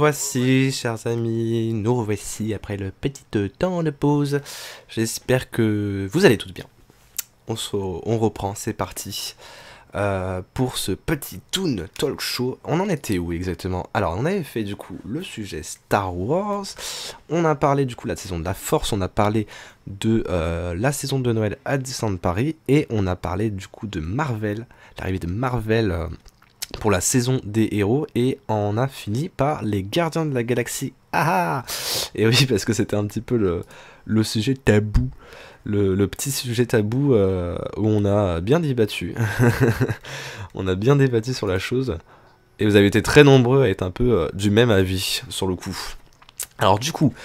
revoici, chers amis, nous revoici après le petit temps de pause. J'espère que vous allez tous bien. On reprend, c'est parti. Pour ce petit Toon Talk Show, on en était où exactement? Alors, on avait fait du coup le sujet Star Wars, on a parlé du coup de la saison de la Force, on a parlé de la saison de Noël à Disneyland Paris, et on a parlé du coup de Marvel, l'arrivée de Marvel pour la saison des héros, et on a fini par les Gardiens de la Galaxie. Ah! Et oui, parce que c'était un petit peu le sujet tabou. Le petit sujet tabou où on a bien débattu. On a bien débattu sur la chose. Et vous avez été très nombreux à être un peu du même avis sur le coup. Alors du coup,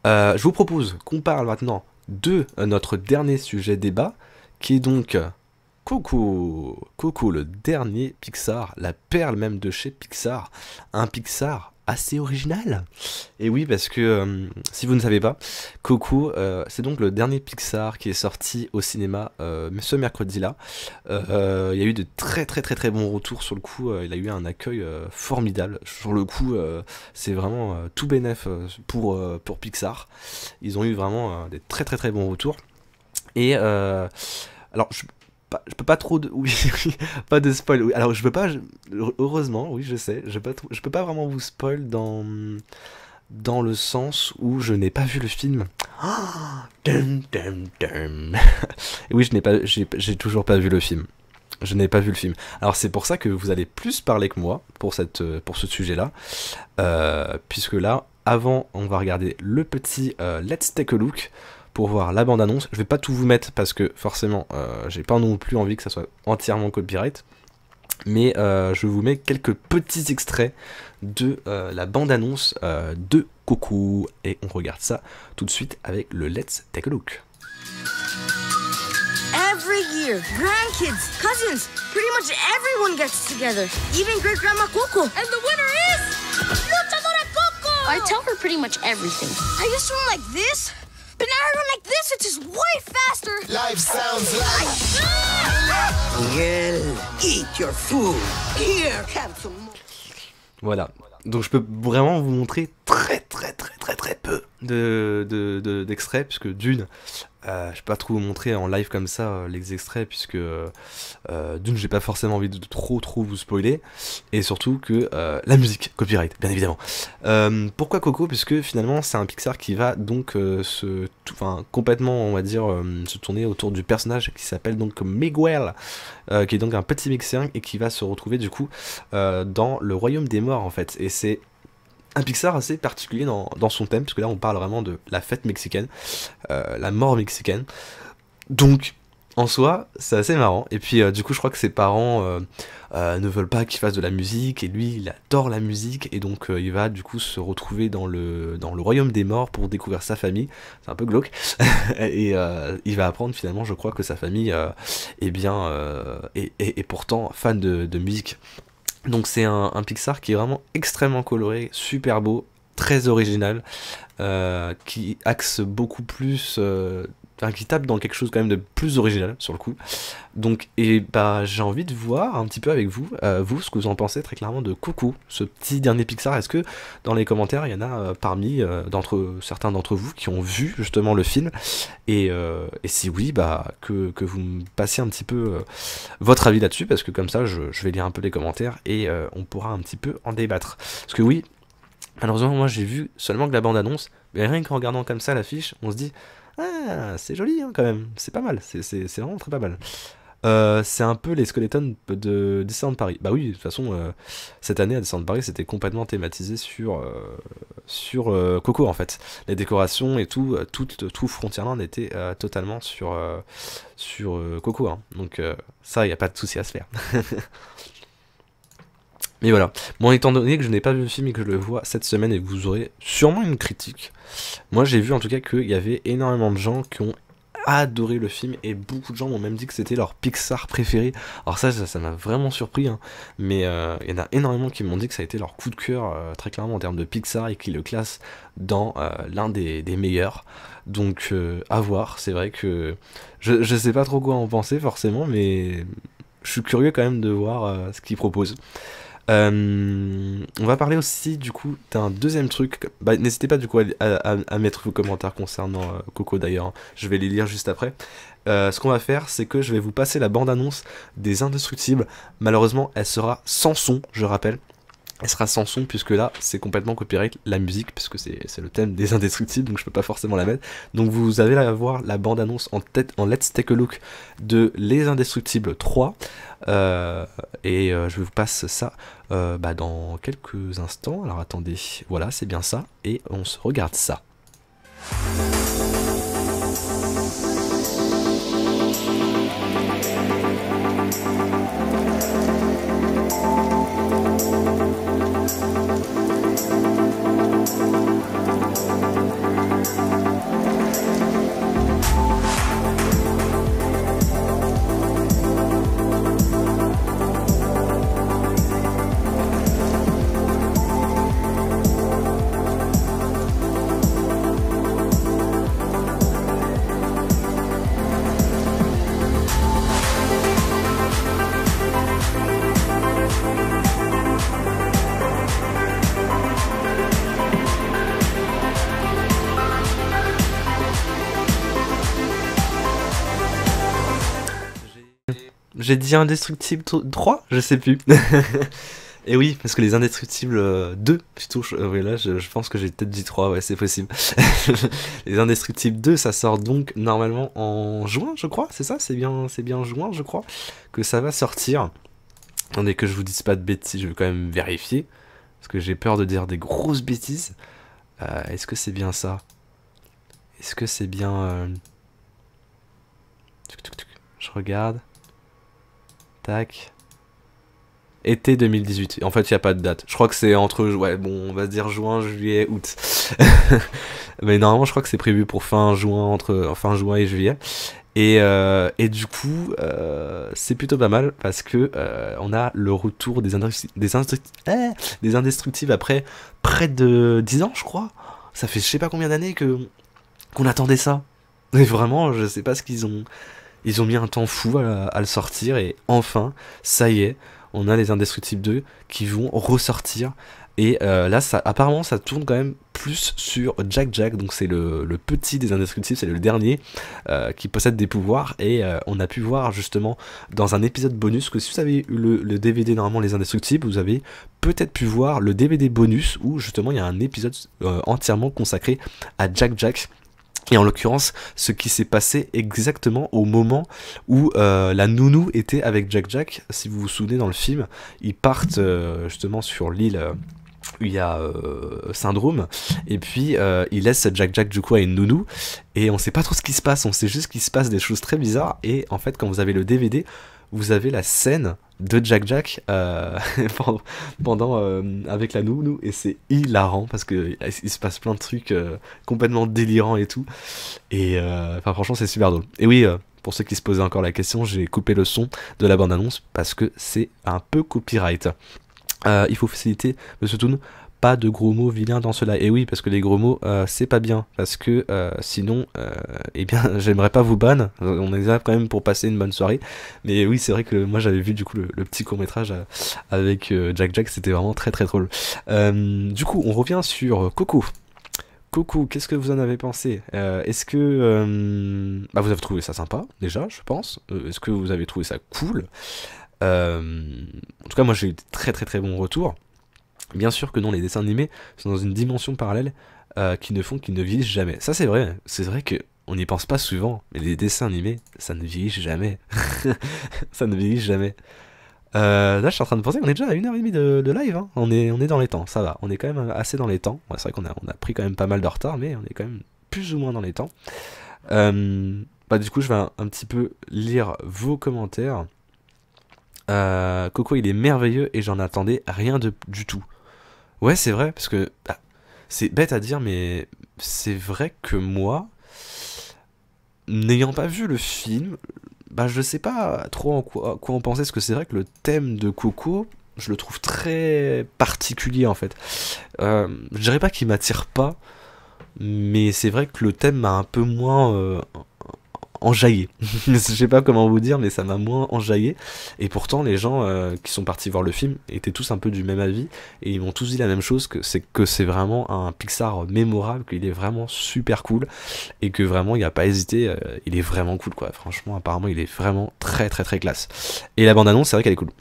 je vous propose qu'on parle maintenant de notre dernier sujet débat, qui est donc Coco. Coco, le dernier Pixar, la perle même de chez Pixar. Un Pixar assez original. Et oui, parce que si vous ne savez pas, Coco, c'est donc le dernier Pixar qui est sorti au cinéma ce mercredi-là. Il y a eu de très bons retours sur le coup. Il a eu un accueil formidable. Sur le coup, c'est vraiment tout bénef pour Pixar. Ils ont eu vraiment des très bons retours. Et alors, je peux pas trop de... Oui, pas de spoil. Oui, alors, je peux pas... Heureusement, oui, je sais. Je peux pas vraiment vous spoil dans le sens où je n'ai pas vu le film. Dum. Et oui, j'ai toujours pas vu le film. Je n'ai pas vu le film. Alors, c'est pour ça que vous allez plus parler que moi pour ce sujet-là. Puisque là, avant, on va regarder le petit Let's Take a Look pour voir la bande-annonce. Je vais pas tout vous mettre parce que forcément, j'ai pas non plus envie que ça soit entièrement copyright. Mais je vous mets quelques petits extraits de la bande-annonce de Coco. Et on regarde ça tout de suite avec le Let's Take a Look. Every year, grandkids, cousins, pretty much everyone gets together. Even great-grandma Coco. And the winner is... Luchadora Coco! I tell her pretty much everything. I used to run like this, but now I run like this, it's just way faster. Life sounds like... Miguel, eat your food. Here, have some more. Voilà. Donc je peux vraiment vous montrer très peu d'extraits, puisque d'une, je peux pas trop vous montrer en live comme ça les extraits, puisque d'une, j'ai pas forcément envie de trop vous spoiler, et surtout que la musique, copyright, bien évidemment. Pourquoi Coco? Puisque finalement c'est un Pixar qui va donc complètement, on va dire, se tourner autour du personnage qui s'appelle donc Miguel, qui est donc un petit Mexicain et qui va se retrouver du coup dans le royaume des morts en fait. Et c'est un Pixar assez particulier dans son thème, parce que là on parle vraiment de la fête mexicaine, la mort mexicaine. Donc en soi c'est assez marrant. Et puis du coup je crois que ses parents ne veulent pas qu'il fasse de la musique, et lui il adore la musique, et donc il va du coup se retrouver dans le royaume des morts pour découvrir sa famille. C'est un peu glauque. Et il va apprendre finalement, je crois, que sa famille est pourtant fan de musique. Donc c'est un Pixar qui est vraiment extrêmement coloré, super beau, très original, qui axe beaucoup plus, qui tape dans quelque chose quand même de plus original sur le coup. Donc j'ai envie de voir un petit peu avec vous, ce que vous en pensez très clairement de Coco, ce petit dernier Pixar. Est-ce que dans les commentaires il y en a parmi certains d'entre vous qui ont vu justement le film, et si oui, que vous me passiez un petit peu votre avis là-dessus, parce que comme ça je vais lire un peu les commentaires et on pourra un petit peu en débattre. Parce que oui, malheureusement moi j'ai vu seulement que la bande-annonce, mais rien qu'en regardant comme ça l'affiche, on se dit ah, c'est joli hein, quand même, c'est pas mal, c'est vraiment très pas mal. C'est un peu les skeletons de Disneyland Paris. Bah oui, de toute façon, cette année à Disneyland Paris, c'était complètement thématisé sur Coco en fait. Les décorations et tout Frontierland était totalement sur Coco. Hein. Donc ça, il n'y a pas de souci à se faire. Mais voilà. Bon, étant donné que je n'ai pas vu le film et que je le vois cette semaine et que vous aurez sûrement une critique, moi j'ai vu en tout cas qu'il y avait énormément de gens qui ont adoré le film, et beaucoup de gens m'ont même dit que c'était leur Pixar préféré. Alors ça m'a vraiment surpris, hein. Mais il y en a énormément qui m'ont dit que ça a été leur coup de cœur très clairement en termes de Pixar, et qui le classent dans l'un des meilleurs. Donc à voir. C'est vrai que je sais pas trop quoi en penser forcément, mais je suis curieux quand même de voir ce qu'ils proposent. On va parler aussi du coup d'un deuxième truc. Bah, n'hésitez pas du coup à mettre vos commentaires concernant Coco d'ailleurs. Je vais les lire juste après. Ce qu'on va faire, c'est que je vais vous passer la bande-annonce des Indestructibles. Malheureusement, elle sera sans son, je rappelle. Elle sera sans son puisque là c'est complètement copyright la musique puisque c'est le thème des Indestructibles, donc je peux pas forcément la mettre. Donc vous allez voir la bande annonce en Let's Take a Look de Les Indestructibles 3 je vous passe ça dans quelques instants. Alors attendez, voilà c'est bien ça et on se regarde ça. J'ai dit Indestructible 3, je sais plus. Et oui, parce que les Indestructibles 2, plutôt, oui, là je pense que j'ai peut-être dit 3, ouais c'est possible. Les Indestructibles 2, ça sort donc normalement en juin, je crois, c'est ça, c'est bien juin, je crois, que ça va sortir. Attendez que je vous dise pas de bêtises, je vais quand même vérifier, parce que j'ai peur de dire des grosses bêtises. Est-ce que c'est bien ça? Est-ce que c'est bien... Je regarde. Tac. Été 2018. En fait, il n'y a pas de date. Je crois que c'est entre... Ouais, bon, on va se dire juin, juillet, août. Mais normalement, je crois que c'est prévu pour fin juin, entre fin juin et juillet. Et du coup, c'est plutôt pas mal parce que on a le retour des Indestructibles après près de 10 ans, je crois. Ça fait je sais pas combien d'années qu'on attendait ça. Et vraiment, je sais pas ce qu'ils ont... Ils ont mis un temps fou à le sortir et enfin, ça y est, on a les Indestructibles 2 qui vont ressortir. Et là, apparemment, ça tourne quand même plus sur Jack Jack, donc c'est le petit des Indestructibles, c'est le dernier qui possède des pouvoirs. Et on a pu voir justement dans un épisode bonus que si vous avez eu le DVD normalement les Indestructibles, vous avez peut-être pu voir le DVD bonus où justement il y a un épisode entièrement consacré à Jack Jack. Et en l'occurrence, ce qui s'est passé exactement au moment où la nounou était avec Jack Jack. Si vous vous souvenez dans le film, ils partent justement sur l'île où il y a Syndrome. Et puis ils laissent Jack Jack du coup à une nounou. Et on sait pas trop ce qui se passe, on sait juste qu'il se passe des choses très bizarres. Et en fait, quand vous avez le DVD, vous avez la scène de Jack Jack pendant avec la nounou et c'est hilarant parce que il se passe plein de trucs complètement délirants et tout et franchement c'est super drôle. Et oui, pour ceux qui se posaient encore la question, j'ai coupé le son de la bande annonce parce que c'est un peu copyright. Il faut faciliter Monsieur Toon, pas de gros mots vilains dans cela. Et oui, parce que les gros mots, c'est pas bien. Parce que sinon, eh bien, j'aimerais pas vous ban. On est là quand même pour passer une bonne soirée. Mais oui, c'est vrai que moi j'avais vu du coup le petit court-métrage avec Jack Jack, c'était vraiment très très drôle. Du coup, on revient sur Coco. Coco, qu'est-ce que vous en avez pensé? Est-ce que vous avez trouvé ça sympa, déjà, je pense? Est-ce que vous avez trouvé ça cool? En tout cas, moi j'ai eu de très très très bons retours. Bien sûr que non, les dessins animés sont dans une dimension parallèle qu'ils ne vieillissent jamais. Ça c'est vrai que on n'y pense pas souvent, mais les dessins animés, ça ne vieillit jamais. Ça ne vieillit jamais. Là je suis en train de penser, on est déjà à 1h30 de live, hein. On est dans les temps, ça va, on est quand même assez dans les temps. Ouais, c'est vrai qu'on a pris quand même pas mal de retard, mais on est quand même plus ou moins dans les temps. Du coup je vais un petit peu lire vos commentaires. Coco il est merveilleux et j'en attendais rien du tout. Ouais c'est vrai parce que c'est bête à dire mais c'est vrai que moi n'ayant pas vu le film je sais pas trop quoi en penser parce que c'est vrai que le thème de Coco je le trouve très particulier en fait. Je dirais pas qu'il m'attire pas mais c'est vrai que le thème m'a un peu moins enjaillé. Je sais pas comment vous dire, mais ça m'a moins enjaillé. Et pourtant, les gens qui sont partis voir le film étaient tous un peu du même avis. Et ils m'ont tous dit la même chose, que c'est vraiment un Pixar mémorable, qu'il est vraiment super cool. Et que vraiment, il n'y a pas hésité, il est vraiment cool, quoi. Franchement, apparemment, il est vraiment très très très classe. Et la bande-annonce, c'est vrai qu'elle est cool.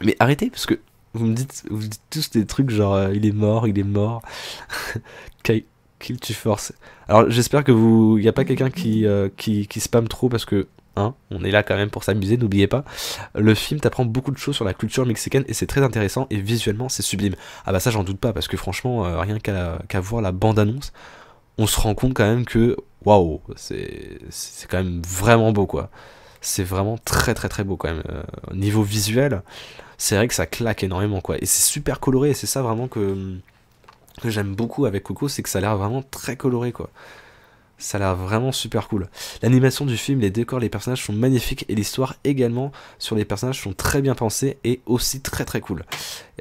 Mais arrêtez, parce que vous me dites tous des trucs genre il est mort. Kill tu force. Alors j'espère que il n'y a pas quelqu'un qui spamme trop parce que hein, on est là quand même pour s'amuser, n'oubliez pas. Le film t'apprend beaucoup de choses sur la culture mexicaine et c'est très intéressant et visuellement c'est sublime. Ah bah ça j'en doute pas parce que franchement rien qu'à voir la bande-annonce, on se rend compte quand même que waouh, c'est quand même vraiment beau quoi. C'est vraiment très très très beau quand même. Au niveau visuel, c'est vrai que ça claque énormément quoi. Et c'est super coloré et c'est ça vraiment que j'aime beaucoup avec Coco, c'est que ça a l'air vraiment très coloré quoi. Ça a l'air vraiment super cool. L'animation du film, les décors, les personnages sont magnifiques et l'histoire également sur les personnages sont très bien pensées et aussi très très cool.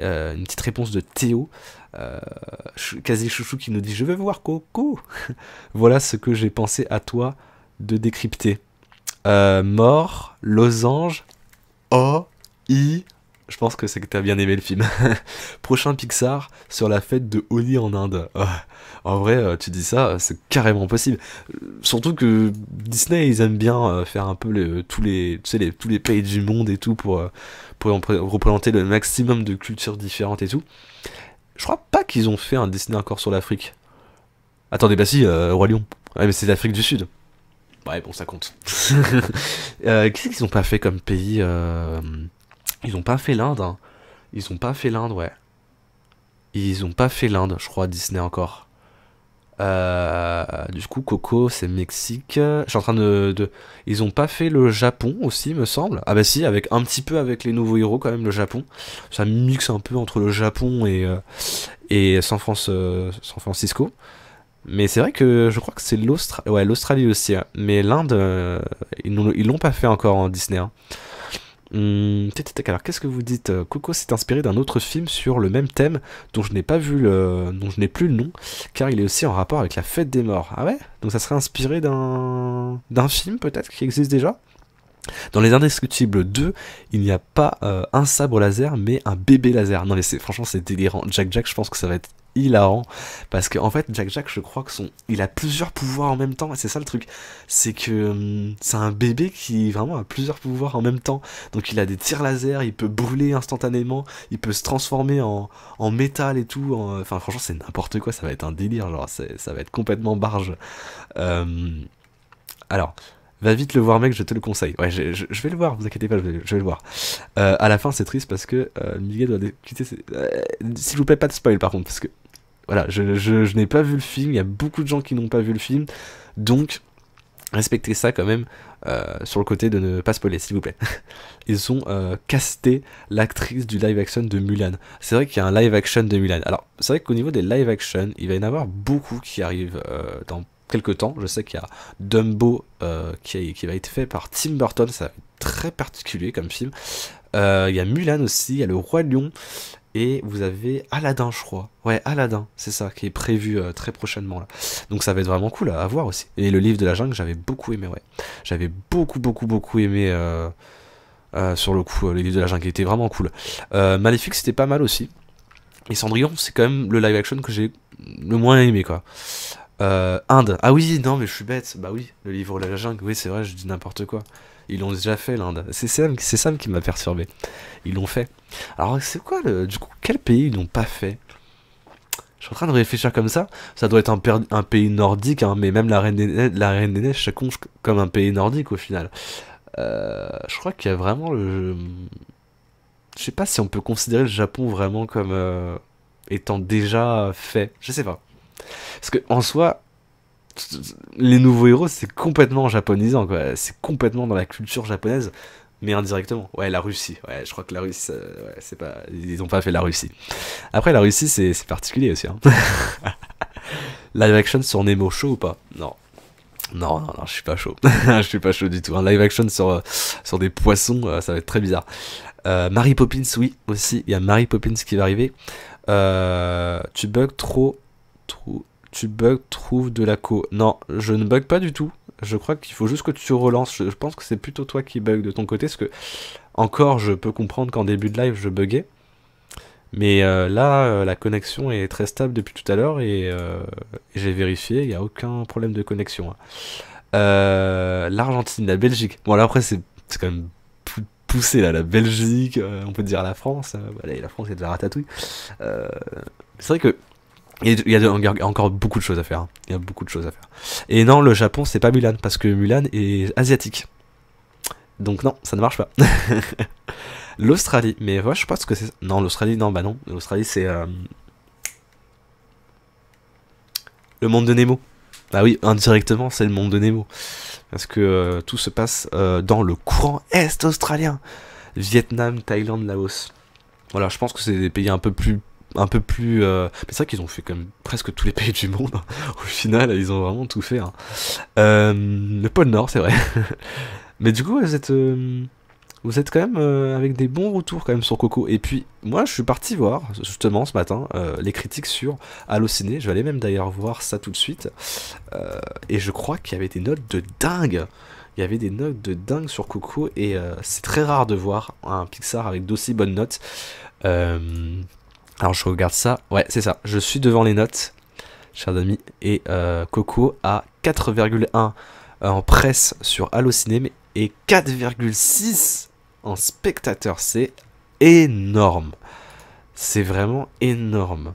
Une petite réponse de Théo, quasi chouchou qui nous dit je veux voir Coco. Voilà ce que j'ai pensé à toi de décrypter. Mort, losange, O, I. Je pense que c'est que t'as bien aimé le film. Prochain Pixar sur la fête de Holi en Inde. En vrai, tu dis ça, c'est carrément possible. Surtout que Disney, ils aiment bien faire un peu tous les pays du monde et tout pour représenter le maximum de cultures différentes et tout. Je crois pas qu'ils ont fait un Disney encore sur l'Afrique. Attendez, bah si, Roi Lion. Ouais, mais c'est l'Afrique du Sud. Ouais, bon, ça compte. Qu'est-ce qu'ils ont pas fait comme pays Ils ont pas fait l'Inde. Hein. Ils ont pas fait l'Inde, ouais. Ils ont pas fait l'Inde, je crois, Disney encore. Du coup, Coco, c'est Mexique. Je suis en train Ils ont pas fait le Japon aussi, me semble. Ah bah si, avec un petit peu avec les nouveaux héros quand même, le Japon. Ça mixe un peu entre le Japon et San Francisco. Mais c'est vrai que je crois que c'est l'Australie aussi. Hein. Mais l'Inde, ils l'ont pas fait encore en Disney. Hein. Alors qu'est-ce que vous dites? Coco s'est inspiré d'un autre film sur le même thème dont je n'ai plus le nom, car il est aussi en rapport avec la fête des morts. Ah ouais? Donc ça serait inspiré d'un film peut-être qui existe déjà? Dans Les Indestructibles 2, il n'y a pas un sabre laser, mais un bébé laser. Non mais franchement c'est délirant. Jack, je pense que ça va être hilarant, parce que en fait Jack, je crois que il a plusieurs pouvoirs en même temps, et c'est ça le truc, c'est que c'est un bébé qui vraiment a plusieurs pouvoirs en même temps. Donc il a des tirs laser, il peut brûler instantanément, il peut se transformer en métal et tout. Enfin franchement c'est n'importe quoi, ça va être un délire, genre ça va être complètement barge. Alors. Va vite le voir mec, je te le conseille. Ouais, je vais le voir, vous inquiétez pas, je vais le voir. À la fin c'est triste parce que Miguel doit quitter s'il vous plaît pas de spoil par contre, parce que voilà, je n'ai pas vu le film, il y a beaucoup de gens qui n'ont pas vu le film, donc respectez ça quand même sur le côté de ne pas spoiler s'il vous plaît. Ils ont casté l'actrice du live action de Mulan. C'est vrai qu'il y a un live action de Mulan. Alors c'est vrai qu'au niveau des live action, il va y en avoir beaucoup qui arrivent dans quelques temps. Je sais qu'il y a Dumbo qui va être fait par Tim Burton, ça va être très particulier comme film. Il y a Mulan aussi, il y a le Roi Lion, et vous avez Aladdin je crois. Ouais, Aladdin, c'est ça, qui est prévu très prochainement là. Donc ça va être vraiment cool à voir aussi. Et le livre de la jungle, j'avais beaucoup aimé, ouais. J'avais beaucoup aimé sur le coup, le livre de la jungle, qui était vraiment cool. Maléfique, c'était pas mal aussi. Et Cendrillon, c'est quand même le live action que j'ai le moins aimé quoi. Inde. Ah oui, non, mais je suis bête. Bah oui, le livre de la jungle. Oui, c'est vrai, je dis n'importe quoi. Ils l'ont déjà fait, l'Inde. C'est Sam qui m'a perturbé. Ils l'ont fait. Alors, c'est quoi du coup, quel pays ils l'ont pas fait? Je suis en train de réfléchir comme ça. Ça doit être un pays nordique, hein, mais même la Reine des Neiges, ça compte comme un pays nordique au final. Je crois qu'il y a vraiment le. Je sais pas si on peut considérer le Japon vraiment comme étant déjà fait. Je sais pas. Parce que en soi, les nouveaux héros c'est complètement japonisant quoi. C'est complètement dans la culture japonaise, mais indirectement. Ouais, la Russie. Ouais, je crois que la Russie, ouais, c'est pas. Ils ont pas fait la Russie. Après la Russie c'est particulier aussi. Hein. Live action sur Nemo, chaud ou pas? Non. Non, je suis pas chaud. Je suis pas chaud du tout. Un live action sur des poissons, ça va être très bizarre. Mary Poppins, oui, aussi. Il y a Mary Poppins qui va arriver. Tu bugs trouve de la co. Non, je ne bug pas du tout. je crois qu'il faut juste que tu relances. Je pense que c'est plutôt toi qui bug de ton côté, parce que encore je peux comprendre qu'en début de live je buguais. Mais là, la connexion est très stable depuis tout à l'heure et j'ai vérifié, il n'y a aucun problème de connexion. Hein. L'Argentine, la Belgique. Bon, là après, c'est quand même plus poussé, là, la Belgique, on peut dire la France. Allez, la France, il y a de la ratatouille. C'est vrai que il y a encore beaucoup de choses à faire. Hein. Il y a beaucoup de choses à faire. Et non, le Japon, c'est pas Mulan, parce que Mulan est asiatique. Donc non, ça ne marche pas. L'Australie, mais ouais, je pense que c'est... Non, l'Australie, non, bah non. L'Australie, c'est... le monde de Nemo. Bah oui, indirectement, c'est le monde de Nemo. Parce que tout se passe dans le courant est australien. Vietnam, Thaïlande, Laos. Voilà, je pense que c'est des pays un peu plus... Mais c'est vrai qu'ils ont fait quand même presque tous les pays du monde. Au final, ils ont vraiment tout fait. Hein. Le pôle Nord, c'est vrai. Mais du coup, vous êtes quand même avec des bons retours quand même sur Coco. Et puis, moi, je suis parti voir, justement, ce matin, les critiques sur Allociné. Je vais aller même d'ailleurs voir ça tout de suite. Et je crois qu'il y avait des notes de dingue. Il y avait des notes de dingue sur Coco. Et c'est très rare de voir un Pixar avec d'aussi bonnes notes. Alors, je regarde ça. Ouais, c'est ça. Je suis devant les notes, chers amis. Et Coco a 4,1 en presse sur Allociné. Et 4,6 en spectateurs, c'est énorme. C'est vraiment énorme.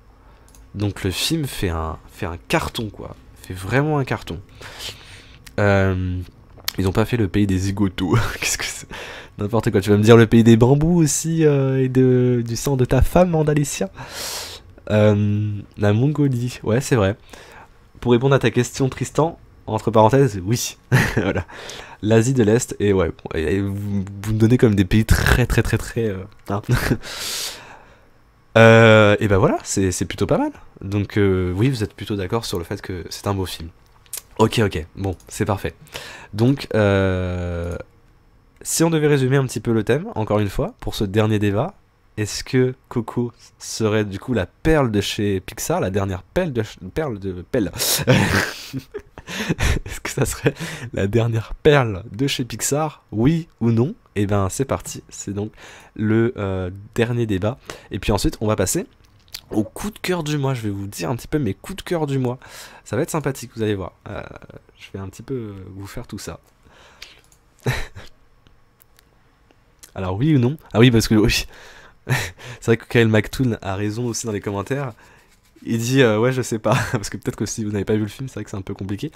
Donc le film fait un carton, quoi. Fait vraiment un carton. Ils n'ont pas fait le pays des zigotos. Qu'est-ce que c'est? N'importe quoi. Tu vas me dire le pays des bambous aussi et du sang de ta femme, Andalicia. La Mongolie. Ouais, c'est vrai. Pour répondre à ta question, Tristan, entre parenthèses, oui. Voilà. L'Asie de l'Est, et ouais, vous me donnez comme des pays très hein. Et ben voilà, c'est plutôt pas mal. Donc oui, vous êtes plutôt d'accord sur le fait que c'est un beau film. Ok, bon, c'est parfait. Donc, si on devait résumer un petit peu le thème, encore une fois, pour ce dernier débat, est-ce que Coco serait du coup la perle de chez Pixar, la dernière perle de pelle Est-ce que ça serait la dernière perle de chez Pixar? Oui ou non? Et ben c'est parti, c'est donc le dernier débat. Et puis ensuite on va passer au coup de cœur du mois. Je vais vous dire un petit peu mes coups de cœur du mois. Ça va être sympathique, vous allez voir. Je vais un petit peu vous faire tout ça. Alors oui ou non? Ah oui, parce que oui. C'est vrai que Kyle McToon a raison aussi dans les commentaires. Il dit ouais, je sais pas, parce que peut-être que si vous n'avez pas vu le film, c'est vrai que c'est un peu compliqué.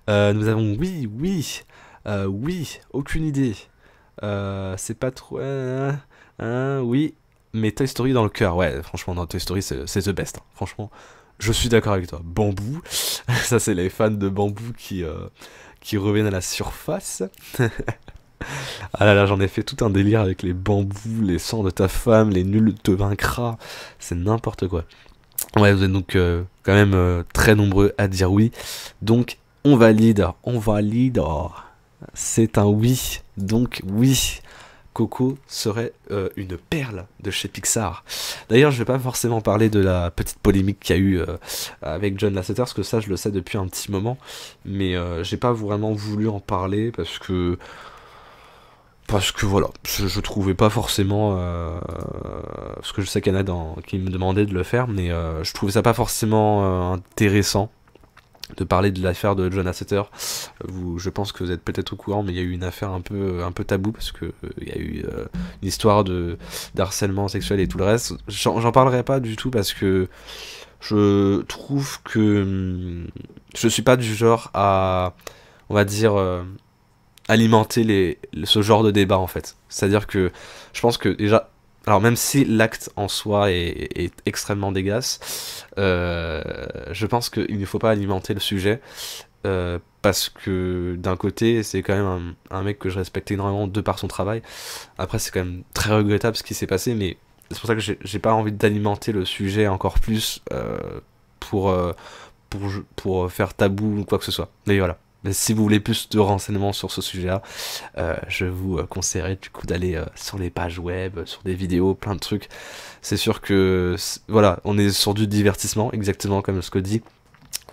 Nous avons oui, aucune idée. C'est pas trop oui, mais Toy Story dans le cœur. Ouais, franchement, dans Toy Story, c'est the best. Hein. Franchement, je suis d'accord avec toi. Bambou, ça c'est les fans de Bambou qui reviennent à la surface. Ah là là, j'en ai fait tout un délire avec les bambous, les sangs de ta femme, les nuls te vaincra. C'est n'importe quoi. Ouais, vous êtes donc quand même très nombreux à dire oui. Donc, on valide. C'est un oui. Donc, oui. Coco serait une perle de chez Pixar. D'ailleurs, je vais pas forcément parler de la petite polémique qu'il y a eu avec John Lasseter, parce que ça, je le sais depuis un petit moment. Mais j'ai pas vraiment voulu en parler parce que voilà, je trouvais pas forcément parce que je sais qu'il y en a qui me demandaient de le faire, mais je trouvais ça pas forcément intéressant de parler de l'affaire de John Lasseter. Je pense que vous êtes peut-être au courant, mais il y a eu une affaire un peu tabou, parce que il y a eu une histoire d'harcèlement sexuel et tout le reste. J'en parlerai pas du tout parce que je trouve que je suis pas du genre à, on va dire, alimenter ce genre de débat en fait. C'est-à-dire que je pense que déjà, alors même si l'acte en soi est extrêmement dégueulasse, je pense qu'il ne faut pas alimenter le sujet parce que d'un côté c'est quand même un mec que je respecte énormément de par son travail. Après c'est quand même très regrettable ce qui s'est passé, mais c'est pour ça que j'ai pas envie d'alimenter le sujet encore plus pour faire tabou ou quoi que ce soit. Mais voilà. Mais si vous voulez plus de renseignements sur ce sujet-là, je vous conseillerais du coup d'aller sur les pages web, sur des vidéos, plein de trucs. C'est sûr que, voilà, on est sur du divertissement, exactement comme ce que dit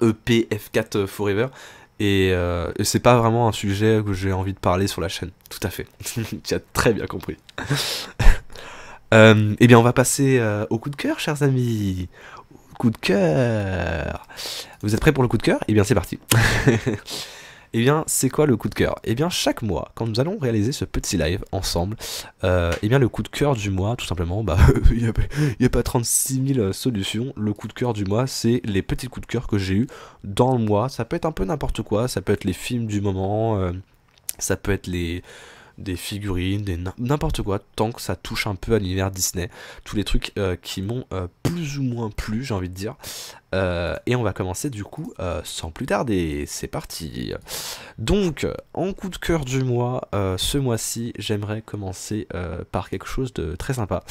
EPF4 Forever. Et c'est pas vraiment un sujet que j'ai envie de parler sur la chaîne. Tout à fait. Tu as très bien compris. Eh bien, on va passer au coup de cœur, chers amis. Coup de cœur. Vous êtes prêts pour le coup de cœur? Eh bien, c'est parti. Eh bien, c'est quoi le coup de cœur? Eh bien, chaque mois, quand nous allons réaliser ce petit live ensemble, eh bien, le coup de cœur du mois, tout simplement, bah, il n'y a pas 36 000 solutions. Le coup de cœur du mois, c'est les petits coups de cœur que j'ai eu dans le mois. Ça peut être un peu n'importe quoi, ça peut être les films du moment, ça peut être des figurines, n'importe quoi, tant que ça touche un peu à l'univers Disney. Tous les trucs qui m'ont plus ou moins plu, j'ai envie de dire. Et on va commencer du coup sans plus tarder. C'est parti. Donc, en coup de cœur du mois, ce mois-ci, j'aimerais commencer par quelque chose de très sympa.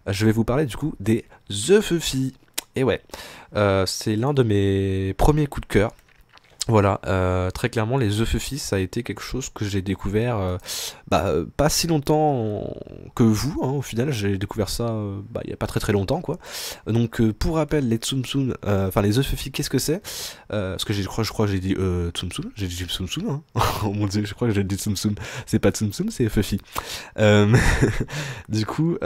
Je vais vous parler du coup des The Fluffy. Et ouais, c'est l'un de mes premiers coups de cœur. Voilà, très clairement, les The Fluffy, ça a été quelque chose que j'ai découvert pas si longtemps que vous, hein, au final, j'ai découvert ça il n'y a pas très longtemps, quoi. Donc, pour rappel, les Tsum Tsum, enfin les The Fluffy, qu'est-ce que c'est? Parce que je crois que j'ai dit Tsum Tsum, j'ai dit Tsum Tsum, hein. Oh mon dieu, je crois que j'ai dit Tsum Tsum, c'est pas Tsum Tsum, c'est Fluffy. Du coup,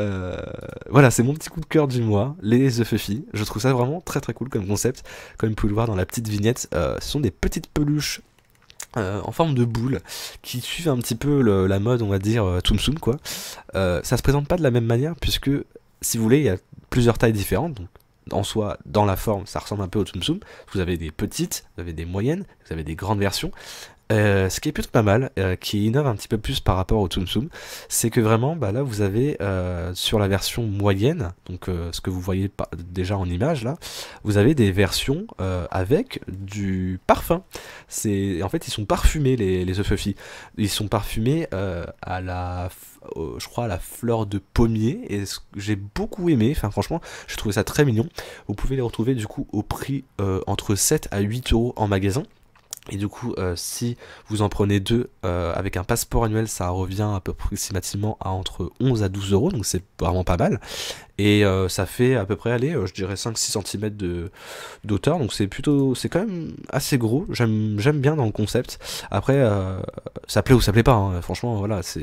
voilà, c'est mon petit coup de cœur du mois, les The Fluffy. Je trouve ça vraiment très cool comme concept. Comme vous pouvez le voir dans la petite vignette, ce sont des petites peluches en forme de boule qui suivent un petit peu la mode, on va dire, Tsum Tsum, quoi. Ça se présente pas de la même manière, puisque, si vous voulez, il y a plusieurs tailles différentes. Donc, en soi, dans la forme, ça ressemble un peu au Tsum Tsum. Vous avez des petites, vous avez des moyennes, vous avez des grandes versions. Ce qui est plutôt pas mal, qui innove un petit peu plus par rapport au Tsum Tsum, c'est que vraiment, là, vous avez sur la version moyenne, donc ce que vous voyez déjà en image là, vous avez des versions avec du parfum. En fait, ils sont parfumés les The Fluffy. Ils sont parfumés je crois à la fleur de pommier, et j'ai beaucoup aimé. Enfin, franchement, j'ai trouvé ça très mignon. Vous pouvez les retrouver du coup au prix entre 7 à 8 euros en magasin. Et du coup, si vous en prenez deux avec un passeport annuel, ça revient approximativement à entre 11 à 12 euros, donc c'est vraiment pas mal. Et ça fait à peu près, allez, je dirais 5-6 cm d'auteur, donc c'est quand même assez gros. J'aime bien dans le concept. Après, ça plaît ou ça plaît pas, hein. Franchement, voilà, ça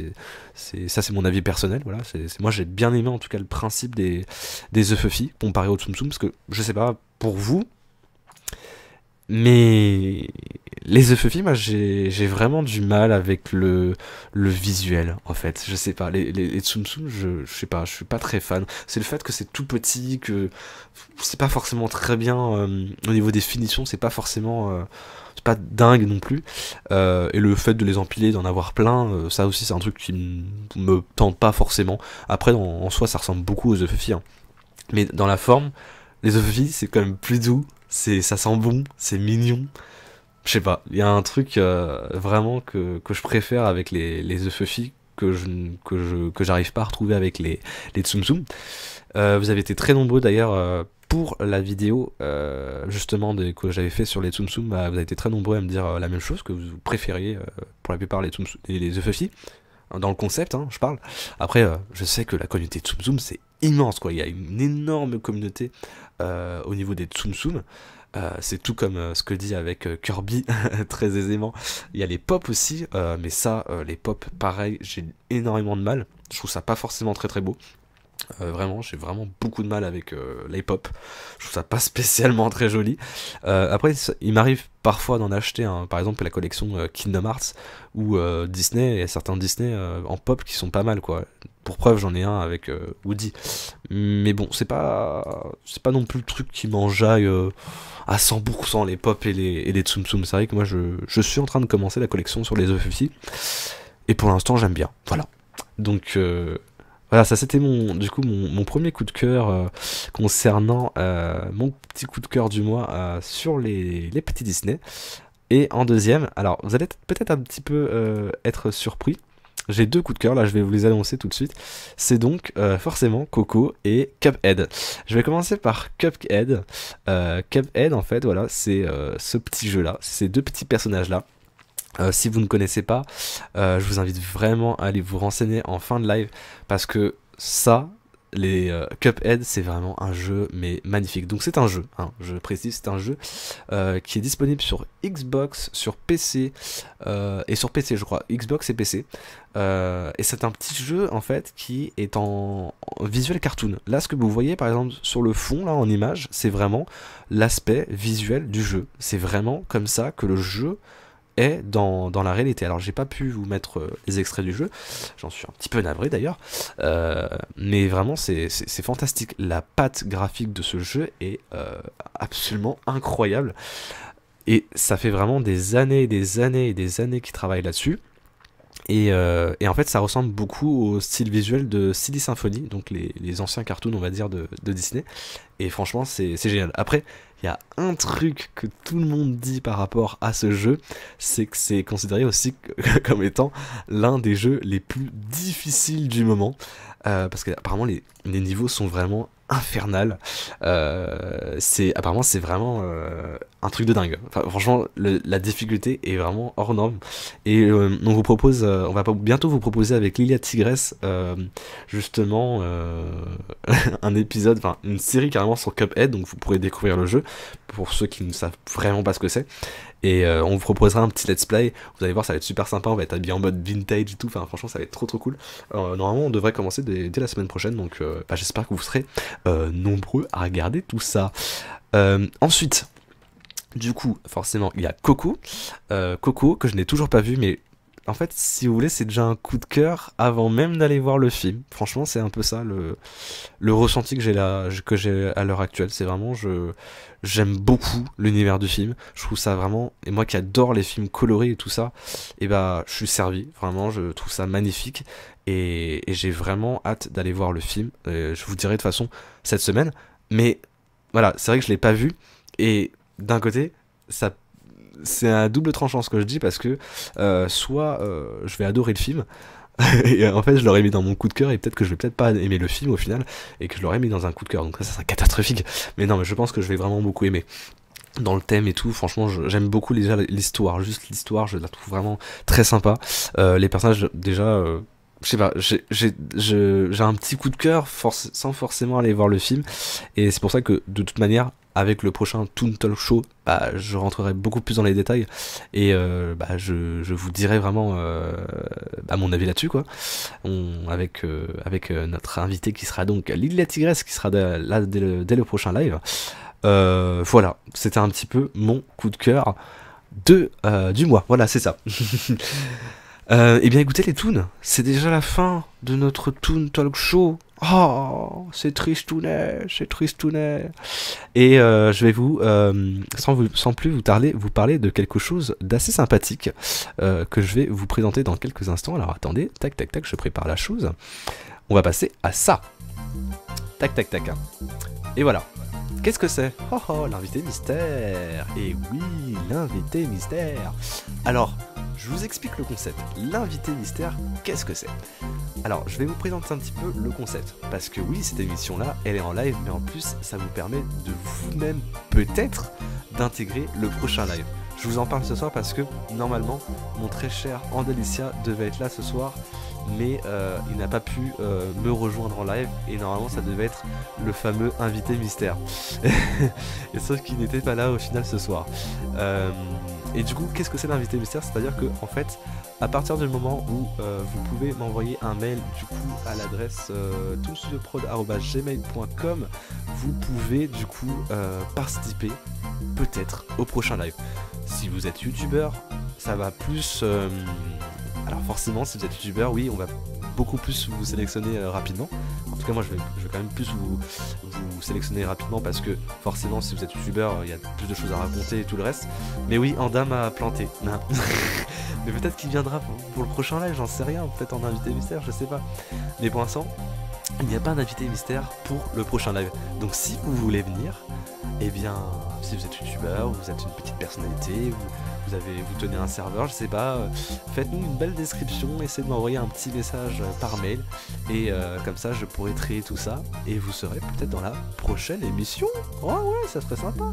c'est mon avis personnel. Voilà, moi j'ai bien aimé en tout cas le principe des The Fluffy comparé au Tsum Tsum, parce que je sais pas pour vous, mais les The Fluffy, moi j'ai vraiment du mal avec le visuel, en fait. Je sais pas, les Tsum Tsum, je sais pas, je suis pas très fan. C'est le fait que c'est tout petit, que c'est pas forcément très bien au niveau des finitions, c'est pas forcément c'est pas dingue non plus. Et le fait de les empiler, d'en avoir plein, ça aussi c'est un truc qui me tente pas forcément. Après, en soi, ça ressemble beaucoup aux The Fluffy, hein. Mais dans la forme, les The Fluffy, c'est quand même plus doux. Ça sent bon, c'est mignon. Je sais pas, il y a un truc vraiment que je préfère avec les The Fluffy que j'arrive pas à retrouver avec les Tsum Tsum. Vous avez été très nombreux d'ailleurs pour la vidéo justement que j'avais fait sur les Tsum Tsum. Vous avez été très nombreux à me dire la même chose, que vous préfériez pour la plupart les The Fluffy. Dans le concept, hein, je parle. Après, je sais que la communauté Tsum Tsum, c'est immense, quoi. Il y a une énorme communauté au niveau des Tsum Tsum. C'est tout comme ce que dit avec Kirby, très aisément. Il y a les pop aussi, mais ça, les pop, pareil, j'ai énormément de mal. Je trouve ça pas forcément très beau. Vraiment, j'ai vraiment beaucoup de mal avec les pop. Je trouve ça pas spécialement très joli. Après, il m'arrive parfois d'en acheter, par exemple la collection Kingdom Hearts ou Disney. Il y a certains Disney en pop qui sont pas mal, quoi. Pour preuve, j'en ai un avec Woody. Mais bon, c'est pas non plus le truc qui m'enjaille à 100% les pop et les Tsum Tsum. C'est vrai que moi, je suis en train de commencer la collection sur les The Fluffy. Et pour l'instant, j'aime bien. Voilà. Donc voilà, ça c'était mon premier coup de cœur concernant mon petit coup de cœur du mois sur les petits Disney. Et en deuxième, alors vous allez peut-être un petit peu être surpris, j'ai deux coups de cœur, là je vais vous les annoncer tout de suite. C'est donc forcément Coco et Cuphead. Je vais commencer par Cuphead. Cuphead, en fait, voilà, c'est ce petit jeu là, ces deux petits personnages là. Si vous ne connaissez pas, je vous invite vraiment à aller vous renseigner en fin de live, parce que ça, Cuphead, c'est vraiment un jeu mais magnifique. Donc c'est un jeu, hein, je précise, c'est un jeu qui est disponible sur Xbox, sur PC et sur PC je crois, Xbox et PC. Et c'est un petit jeu en fait qui est en visuel cartoon. Là ce que vous voyez par exemple sur le fond là en image, c'est vraiment l'aspect visuel du jeu. C'est vraiment comme ça que le jeu est dans la réalité. Alors j'ai pas pu vous mettre les extraits du jeu, j'en suis un petit peu navré d'ailleurs, mais vraiment c'est fantastique. La patte graphique de ce jeu est absolument incroyable, et ça fait vraiment des années et des années et des années qu'ils travaillent là-dessus. Et en fait ça ressemble beaucoup au style visuel de Silly Symphony, donc les anciens cartoons on va dire de Disney, et franchement c'est génial. Après il y a un truc que tout le monde dit par rapport à ce jeu, c'est que c'est considéré aussi comme étant l'un des jeux les plus difficiles du moment, parce que apparemment les niveaux sont vraiment infernal. Apparemment c'est vraiment un truc de dingue. Enfin, franchement la difficulté est vraiment hors norme, et on vous propose, on va bientôt vous proposer avec Lilia Tigresse justement un épisode, enfin une série carrément sur Cuphead, donc vous pourrez découvrir le jeu pour ceux qui ne savent vraiment pas ce que c'est. Et on vous proposera un petit let's play, vous allez voir ça va être super sympa, on va être habillé en mode vintage et tout, enfin franchement ça va être trop cool. Normalement on devrait commencer dès la semaine prochaine, donc j'espère que vous serez nombreux à regarder tout ça. Ensuite, du coup forcément il y a Coco, Coco que je n'ai toujours pas vu, mais en fait si vous voulez c'est déjà un coup de cœur avant même d'aller voir le film. Franchement c'est un peu ça le ressenti que j'ai à l'heure actuelle, c'est vraiment j'aime beaucoup l'univers du film, je trouve ça vraiment, et moi qui adore les films colorés et tout ça, et bah je suis servi, vraiment je trouve ça magnifique, et j'ai vraiment hâte d'aller voir le film. Je vous dirai de toute façon cette semaine, mais voilà, c'est vrai que je l'ai pas vu, et d'un côté ça c'est un double tranchant ce que je dis, parce que soit je vais adorer le film et en fait je l'aurais mis dans mon coup de cœur, et peut-être que je vais peut-être pas aimer le film au final, et que je l'aurais mis dans un coup de cœur, donc ça serait catastrophique. Mais non, mais je pense que je vais vraiment beaucoup aimer dans le thème et tout. Franchement j'aime beaucoup déjà l'histoire, juste l'histoire je la trouve vraiment très sympa. Les personnages déjà je sais pas, j'ai un petit coup de cœur sans forcément aller voir le film, et c'est pour ça que de toute manière avec le prochain Toon Talk Show, je rentrerai beaucoup plus dans les détails, et je vous dirai vraiment mon avis là-dessus, quoi. Avec notre invité qui sera donc Lilia Tigresse, qui sera là dès le prochain live. Voilà, c'était un petit peu mon coup de cœur du mois, voilà, c'est ça. Eh bien écoutez les toons, c'est déjà la fin de notre Toon Talk Show. Oh, c'est tristounet. Et je vais sans plus vous parler de quelque chose d'assez sympathique que je vais vous présenter dans quelques instants. Alors attendez, tac, je prépare la chose. On va passer à ça. Tac. Et voilà. Qu'est-ce que c'est? Oh, l'invité mystère. Et oui, l'invité mystère. Alors, je vous explique le concept. L'invité mystère, qu'est-ce que c'est? Alors, je vais vous présenter un petit peu le concept, parce que oui, cette émission-là, elle est en live, mais en plus, ça vous permet de vous-même, peut-être, d'intégrer le prochain live. Je vous en parle ce soir parce que, normalement, mon très cher Andelicia devait être là ce soir, mais il n'a pas pu me rejoindre en live, et normalement ça devait être le fameux invité mystère. Et sauf qu'il n'était pas là au final ce soir. Et du coup, qu'est-ce que c'est l'invité mystère? C'est-à-dire que en fait, à partir du moment où vous pouvez m'envoyer un mail du coup à l'adresse toonstudioprod@gmail.com, vous pouvez du coup participer peut-être au prochain live. Si vous êtes youtubeur, ça va plus... alors forcément, si vous êtes youtubeur, oui, on va beaucoup plus vous sélectionner rapidement. En tout cas, moi, je vais quand même plus vous sélectionner rapidement, parce que forcément, si vous êtes youtubeur, il y a plus de choses à raconter et tout le reste. Mais oui, Anda m'a planté. Mais peut-être qu'il viendra pour le prochain live, j'en sais rien. Peut-être en invité mystère, je sais pas. Mais pour l'instant, il n'y a pas d'invité mystère pour le prochain live. Donc si vous voulez venir, eh bien, si vous êtes youtubeur, vous êtes une petite personnalité, vous tenez un serveur, je sais pas, faites-nous une belle description, essayez de m'envoyer un petit message par mail, et comme ça je pourrai trier tout ça, et vous serez peut-être dans la prochaine émission. Oh ouais, ça serait sympa.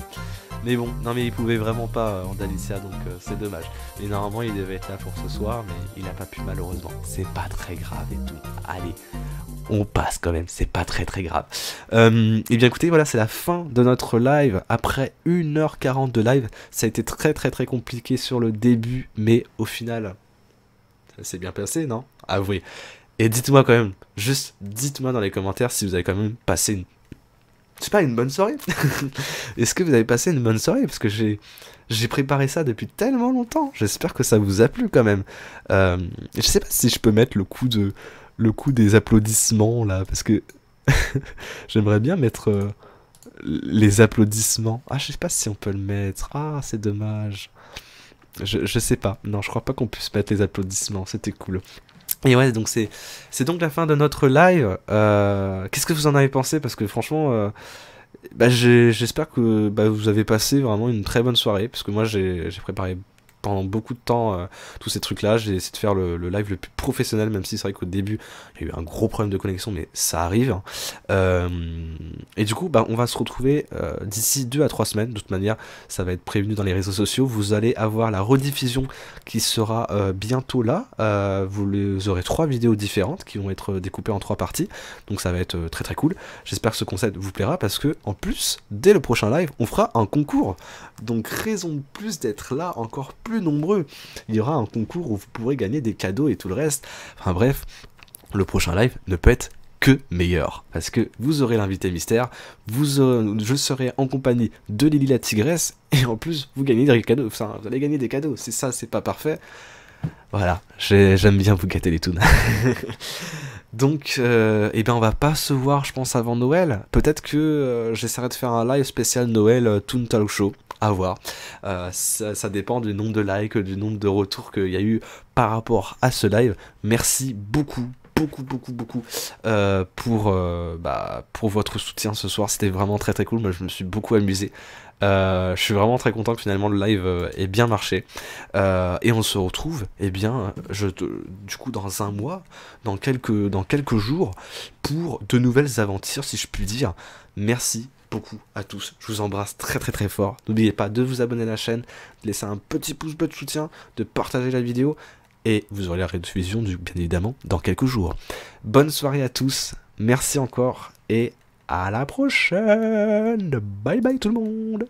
Mais bon, non mais il pouvait vraiment pas Andalicia, donc c'est dommage. Mais normalement il devait être là pour ce soir, mais il a pas pu malheureusement. C'est pas très grave et tout. Allez, on passe quand même, c'est pas très grave. Et bien écoutez, voilà, c'est la fin de notre live. Après 1h40 de live, ça a été très compliqué sur le début, mais au final, ça s'est bien passé, non? Avouez. Et dites-moi quand même, juste dites-moi dans les commentaires si vous avez quand même passé une... C'est pas une bonne soirée. Est-ce que vous avez passé une bonne soirée? Parce que j'ai préparé ça depuis tellement longtemps. J'espère que ça vous a plu quand même. Je sais pas si je peux mettre le coup des applaudissements là, parce que j'aimerais bien mettre les applaudissements. Ah, je sais pas si on peut le mettre. Ah, c'est dommage. Je sais pas. Non, je crois pas qu'on puisse mettre les applaudissements. C'était cool. Et ouais, donc c'est donc la fin de notre live. Qu'est-ce que vous en avez pensé? Parce que franchement, j'espère que vous avez passé vraiment une très bonne soirée. Parce que moi, j'ai préparé pendant beaucoup de temps tous ces trucs là, j'ai essayé de faire le live le plus professionnel, même si c'est vrai qu'au début il y a eu un gros problème de connexion, mais ça arrive, hein. Et du coup on va se retrouver d'ici 2 à 3 semaines. De toute manière ça va être prévenu dans les réseaux sociaux, vous allez avoir la rediffusion qui sera bientôt là, vous aurez 3 vidéos différentes qui vont être découpées en 3 parties, donc ça va être très cool. J'espère que ce concept vous plaira, parce que en plus dès le prochain live on fera un concours, donc raison de plus d'être là encore plus nombreux. Il y aura un concours où vous pourrez gagner des cadeaux et tout le reste. Enfin bref, le prochain live ne peut être que meilleur, parce que vous aurez l'invité mystère, je serai en compagnie de Lily la tigresse, et en plus vous gagnez des cadeaux. Enfin, vous allez gagner des cadeaux. C'est ça, c'est pas parfait. Voilà, j'aime bien vous gâter les toons. Donc, on va pas se voir, je pense, avant Noël. Peut-être que j'essaierai de faire un live spécial Noël Toon Talk Show. À voir. Ça dépend du nombre de likes, du nombre de retours qu'il y a eu par rapport à ce live. Merci beaucoup pour votre soutien ce soir. C'était vraiment très cool. Moi je me suis beaucoup amusé. Je suis vraiment très content que finalement le live ait bien marché. Et on se retrouve du coup dans un mois, dans quelques jours, pour de nouvelles aventures, si je puis dire. Merci beaucoup à tous, je vous embrasse très fort. N'oubliez pas de vous abonner à la chaîne, de laisser un petit pouce bleu de soutien, de partager la vidéo, et vous aurez la rediffusion bien évidemment dans quelques jours. Bonne soirée à tous, merci encore, et à la prochaine. Bye bye tout le monde.